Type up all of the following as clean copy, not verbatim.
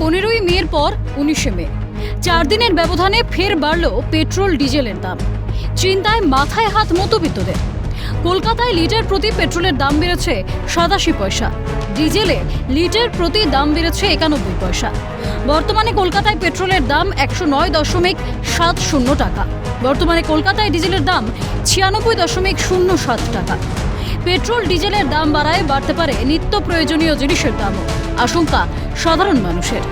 15ই মের পর 19শে মে 4 দিনের ব্যবধানে ফের বাড়ল পেট্রোল ডিজেলের দাম। চিন্তায় মাথায় হাত মধ্যবিত্তদের। কলকাতায় লিটার প্রতি পেট্রোলের দাম বেড়েছে 87 পয়সা, ডিজেলে লিটার প্রতি দাম বেড়েছে 91 পয়সা। বর্তমানে কলকাতায় পেট্রোলের দাম 109.70 টাকা। বর্তমানে কলকাতায় ডিজেলের দাম 96.07 টাকা। পেট্রোল ডিজেলের দাম বাড়ায় বাড়তে পারে নিত্য প্রয়োজনীয় জিনিসের দামও, আশঙ্কা সাধারণ মানুষের।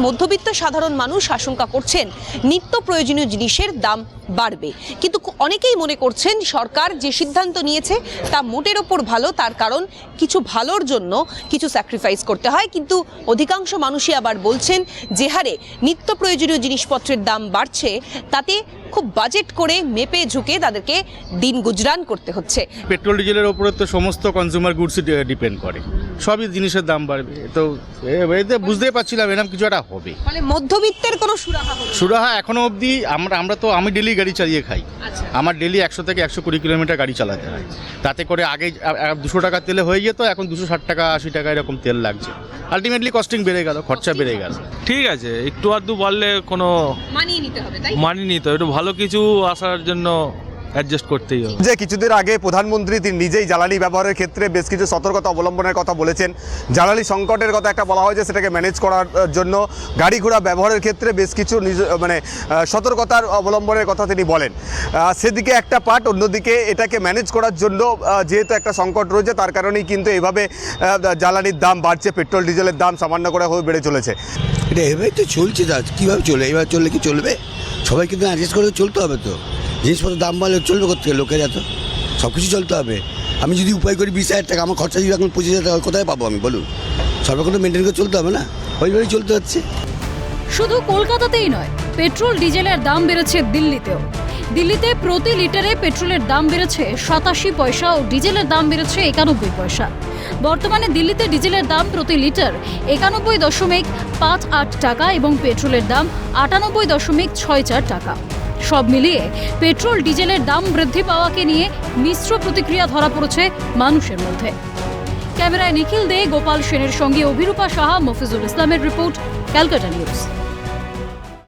মধ্যবিত্ত সাধারণ মানুষ আশঙ্কা করছেন নিত্য প্রয়োজনীয় জিনিসের দাম বাড়বে, কিন্তু অনেকেই মনে করছেন সরকার যে সিদ্ধান্ত নিয়েছে তা মোটের ওপর ভালো। তার কারণ কিছু ভালোর জন্য কিছু স্যাক্রিফাইস করতে হয়, কিন্তু অধিকাংশ মানুষই আবার বলছেন যে হারে নিত্য প্রয়োজনীয় জিনিসপত্রের দাম বাড়ছে তাতে খুব বাজেট করে মেপে ঝুঁকে তাদেরকে দিন গুজরান করতে হচ্ছে। পেট্রোল ডিজেলের উপরে তো সমস্ত কনজিউমার গুডসই ডিপেন্ড করে, সবই জিনিসের দাম বাড়বে। তো এতে বুঝতেই পারছিলাম এরকম কিছু একটা হবে। ফলে মধ্যবিত্তের কোনো সুরাহা এখনো অবধি আমি ডেলি গাড়ি চালিয়ে খাই। আমার ডেলি 100 থেকে 120 কিলোমিটার গাড়ি চালাতে হয়। তাতে করে আগে 200 টাকা তেলে হয়ে যেত, এখন 260 টাকা 80 টাকা এরকম তেল লাগছে। আলটিমেটলি কস্টিং বেড়ে গেল, খরচা বেড়ে গেল। ঠিক আছে, একটু আধটু বাড়লে কোনো মানিয়ে নিতে হবে, তাই মানিয়ে নিতে হবে, একটু ভালো কিছু আসার জন্য অ্যাডজাস্ট করতেই হবে। যে কিছুদিন আগে প্রধানমন্ত্রী তিনি নিজেই জ্বালানি ব্যবহারের ক্ষেত্রে বেশ কিছু সতর্কতা অবলম্বনের কথা বলেছেন। জ্বালানি সংকটের কথা একটা বলা হয়েছে, সেটাকে ম্যানেজ করার জন্য গাড়ি ঘোড়া ব্যবহারের ক্ষেত্রে বেশ কিছু সতর্কতার অবলম্বনের কথা তিনি বলেন। সেদিকে একটা পার্ট, অন্যদিকে এটাকে ম্যানেজ করার জন্য যেহেতু একটা সংকট রয়েছে তার কারণেই কিন্তু এইভাবে জ্বালানির দাম বাড়ছে, পেট্রোল ডিজেলের দাম সামান্য করে হয়ে বেড়ে চলেছে। এটা এভাবেই তো চলছে, কীভাবে চলে, এবার চললে কি চলবে? সবাই কিন্তু অ্যাডজাস্ট করে চলতে হবে। তো জিনিসপত্রের দাম বাড়লে চলবে কোথায়? লোকের এত সব কিছু চলতে হবে। আমি যদি উপায় করি 20,000 টাকা, আমার খরচা যদি এখন 25,000 টাকা, কোথায় পাবো আমি বলুন? সব রকম তো মেনটেন করে চলতে হবে না, ওইভাবেই চলতে হচ্ছে। শুধু কলকাতাতেই নয়, পেট্রোল ডিজেলের দাম বেড়েছে দিল্লিতেও। দিল্লিতে প্রতি লিটারে পেট্রোলের দাম বেড়েছে 87 পয়সা ও ডিজেলের দাম বেড়েছে 91 পয়সা। বর্তমানে দিল্লিতে ডিজেলের দাম প্রতি লিটার 91.58 টাকা এবং পেট্রোলের দাম 98.64 টাকা। সব মিলিয়ে পেট্রোল ডিজেলের দাম বৃদ্ধি পাওয়াকে নিয়ে মিশ্র প্রতিক্রিয়া ধরা পড়েছে মানুষের মধ্যে। ক্যামেরায় নিখিল দে, গোপাল সেনের সঙ্গে অভিরূপা সাহা, মফিজুল ইসলামের রিপোর্ট, ক্যালকাটা নিউজ।